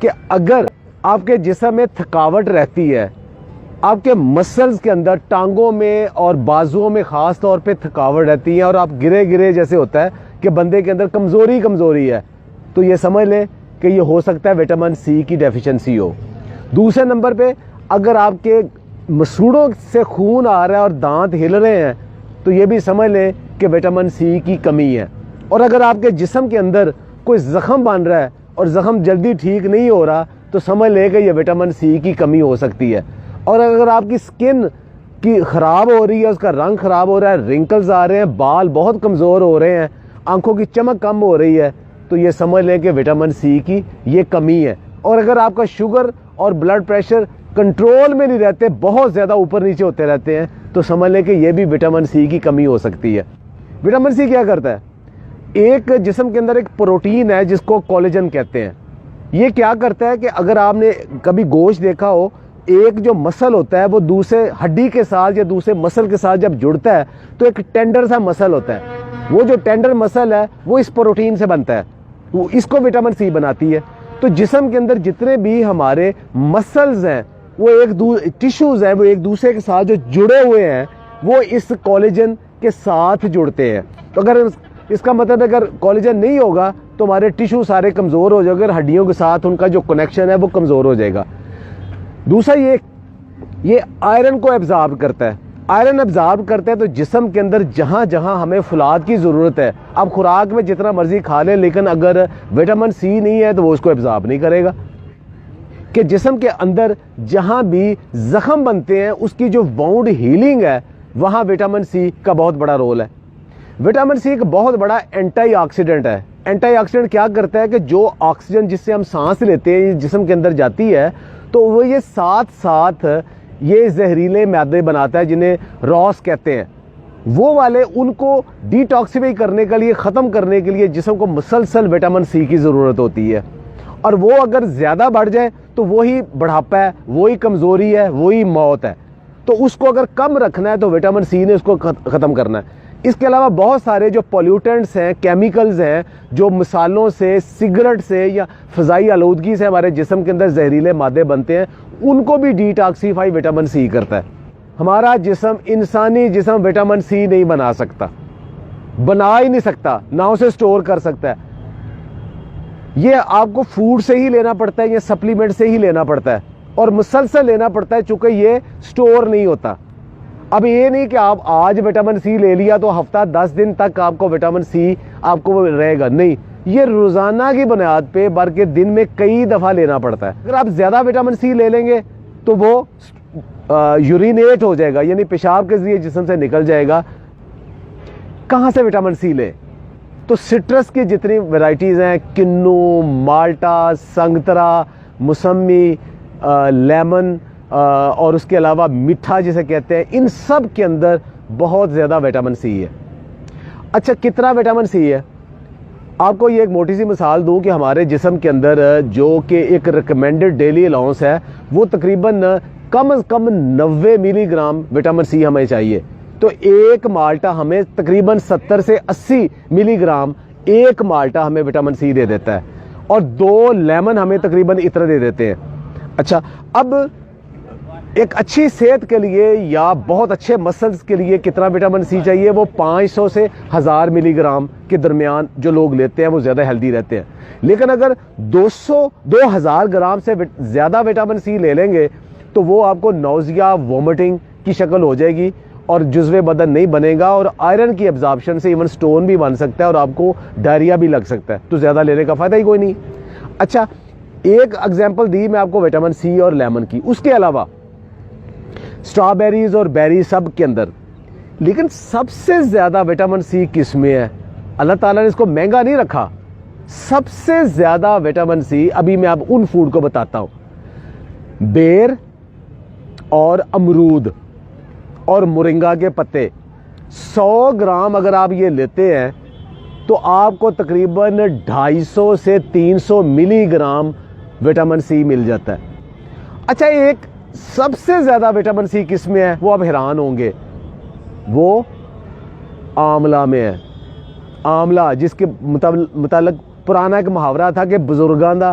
کہ اگر آپ کے جسم میں تھکاوٹ رہتی ہے، آپ کے مسلز کے اندر ٹانگوں میں اور بازوؤں میں خاص طور پہ تھکاوٹ رہتی ہے اور آپ گرے گرے جیسے ہوتا ہے کہ بندے کے اندر کمزوری ہے، تو یہ سمجھ لیں کہ یہ ہو سکتا ہے وٹامن سی کی ڈیفیشنسی ہو۔ دوسرے نمبر پہ اگر آپ کے مسوڑوں سے خون آ رہا ہے اور دانت ہل رہے ہیں تو یہ بھی سمجھ لیں کہ وٹامن سی کی کمی ہے۔ اور اگر آپ کے جسم کے اندر کوئی زخم بن رہا ہے اور زخم جلدی ٹھیک نہیں ہو رہا تو سمجھ لیں کہ یہ وٹامن سی کی کمی ہو سکتی ہے۔ اور اگر آپ کی سکن کی خراب ہو رہی ہے، اس کا رنگ خراب ہو رہا ہے، رنکلز آ رہے ہیں، بال بہت کمزور ہو رہے ہیں، آنکھوں کی چمک کم ہو رہی ہے، تو یہ سمجھ لیں کہ وٹامن سی کی یہ کمی ہے۔ اور اگر آپ کا شوگر اور بلڈ پریشر کنٹرول میں نہیں رہتے، بہت زیادہ اوپر نیچے ہوتے رہتے ہیں، تو سمجھ لیں کہ یہ بھی وٹامن سی کی کمی ہو سکتی ہے۔ وٹامن سی کیا کرتا ہے؟ ایک جسم کے اندر ایک پروٹین ہے جس کو کولیجن کہتے ہیں۔ یہ کیا کرتا ہے کہ اگر آپ نے کبھی گوشت دیکھا ہو، ایک جو مسل ہوتا ہے وہ دوسرے ہڈی کے ساتھ یا دوسرے مسل کے ساتھ جب جڑتا ہے تو ایک ٹینڈر سا مسل ہوتا ہے، وہ جو ٹینڈر مسل ہے وہ اس پروٹین سے بنتا ہے، وہ اس کو وٹامن سی بناتی ہے۔ تو جسم کے اندر جتنے بھی ہمارے مسلز ہیں، وہ ٹیشوز ہیں، وہ ایک دوسرے کے ساتھ جو جڑے ہوئے ہیں وہ اس کولیجن کے ساتھ جڑتے ہیں۔ تو اگر اس کا مطلب اگر کولیجن نہیں ہوگا تو ہمارے ٹیشو سارے کمزور ہو جائیں گے، ہڈیوں کے ساتھ ان کا جو کنیکشن ہے وہ کمزور ہو جائے گا۔ دوسرا یہ آئرن کو ایبزارب کرتا ہے۔ آئرن ایبزارب کرتا ہے تو جسم کے اندر جہاں جہاں ہمیں فولاد کی ضرورت ہے، آپ خوراک میں جتنا مرضی کھا لیں لیکن اگر وٹامن سی نہیں ہے تو وہ اس کو ایبزارب نہیں کرے گا۔ کہ جسم کے اندر جہاں بھی زخم بنتے ہیں اس کی جو وونڈ ہیلنگ ہے وہاں وٹامن سی کا بہت بڑا رول ہے۔ وٹامن سی ایک بہت بڑا اینٹی آکسیڈنٹ ہے۔ اینٹی آکسیڈنٹ کیا کرتا ہے کہ جو آکسیجن جس سے ہم سانس لیتے ہیں جسم کے اندر جاتی ہے تو وہ یہ ساتھ ساتھ یہ زہریلے مادے بناتا ہے جنہیں راس کہتے ہیں، وہ والے ان کو ڈی ٹاکسیفائی کرنے کے لیے، ختم کرنے کے لیے جسم کو مسلسل وٹامن سی کی ضرورت ہوتی ہے۔ اور وہ اگر زیادہ بڑھ جائے تو وہی بڑھاپا ہے، وہی کمزوری ہے، وہی موت ہے۔ تو اس کو اگر کم رکھنا ہے تو وٹامن سی نے اس کو ختم کرنا ہے۔ اس کے علاوہ بہت سارے جو پولیوٹنٹس ہیں، کیمیکلز ہیں، جو مسالوں سے، سگریٹ سے یا فضائی آلودگی سے ہمارے جسم کے اندر زہریلے مادے بنتے ہیں، ان کو بھی ڈی ٹاکسیفائی وٹامن سی کرتا ہے۔ ہمارا جسم، انسانی جسم وٹامن سی نہیں بنا سکتا، بنا ہی نہیں سکتا، نہ اسے سٹور کر سکتا ہے۔ یہ آپ کو فوڈ سے ہی لینا پڑتا ہے یا سپلیمنٹ سے ہی لینا پڑتا ہے اور مسلسل لینا پڑتا ہے چونکہ یہ سٹور نہیں ہوتا۔ اب یہ نہیں کہ آپ آج وٹامن سی لے لیا تو ہفتہ 10 دن تک آپ کو وٹامن سی آپ کو رہے گا، نہیں، یہ روزانہ کی بنیاد پہ بلکہ دن میں کئی دفعہ لینا پڑتا ہے۔ اگر آپ زیادہ وٹامن سی لے لیں گے تو وہ یورینیٹ ہو جائے گا، یعنی پیشاب کے ذریعے جسم سے نکل جائے گا۔ کہاں سے وٹامن سی لیں؟ تو سٹرس کی جتنی ورائٹیز ہیں، کنو، مالٹا، سنگترا، موسمی، لیمن اور اس کے علاوہ میٹھا جسے کہتے ہیں، ان سب کے اندر بہت زیادہ وٹامن سی ہے۔ اچھا، کتنا وٹامن سی ہے؟ آپ کو یہ ایک موٹی سی مثال دوں کہ ہمارے جسم کے اندر جو کہ ایک ریکمینڈڈ ڈیلی الاؤنس ہے وہ تقریباً کم از کم 90 ملی گرام وٹامن سی ہمیں چاہیے۔ تو ایک مالٹا ہمیں تقریباً 70 سے 80 ملی گرام ایک مالٹا ہمیں وٹامن سی دے دیتا ہے، اور 2 لیمن ہمیں تقریباً اتنا دے دیتے ہیں۔ اچھا، اب ایک اچھی صحت کے لیے یا بہت اچھے مسلز کے لیے کتنا وٹامن سی چاہیے؟ وہ 500 سے 1000 ملی گرام کے درمیان جو لوگ لیتے ہیں وہ زیادہ ہیلدی رہتے ہیں۔ لیکن اگر 2000 گرام سے زیادہ وٹامن سی لے لیں گے تو وہ آپ کو نوزیا، وومٹنگ کی شکل ہو جائے گی اور جزو بدن نہیں بنے گا، اور آئرن کی ابزارپشن سے ایون سٹون بھی بن سکتا ہے اور آپ کو ڈائریا بھی لگ سکتا ہے، تو زیادہ لینے کا فائدہ ہی کوئی نہیں۔ اچھا، ایک اگزامپل دی میں آپ کو وٹامن سی اور لیمن کی، اس کے علاوہ اسٹرابیریز اور بیری سب کے اندر، لیکن سب سے زیادہ وٹامن سی کس میں ہے؟ اللہ تعالیٰ نے اس کو مہنگا نہیں رکھا۔ سب سے زیادہ وٹامن سی ابھی میں اب ان فوڈ کو بتاتا ہوں، بیر اور امرود اور مورنگا کے پتے۔ 100 گرام اگر آپ یہ لیتے ہیں تو آپ کو تقریباً 250 سے 300 ملی گرام وٹامن سی مل جاتا ہے۔ اچھا، ایک سب سے زیادہ وٹامن سی کس میں ہے؟ وہ آپ حیران ہوں گے، وہ آملہ میں ہے۔ آملہ، جس کے متعلق پرانا ایک محاورہ تھا کہ بزرگاں دا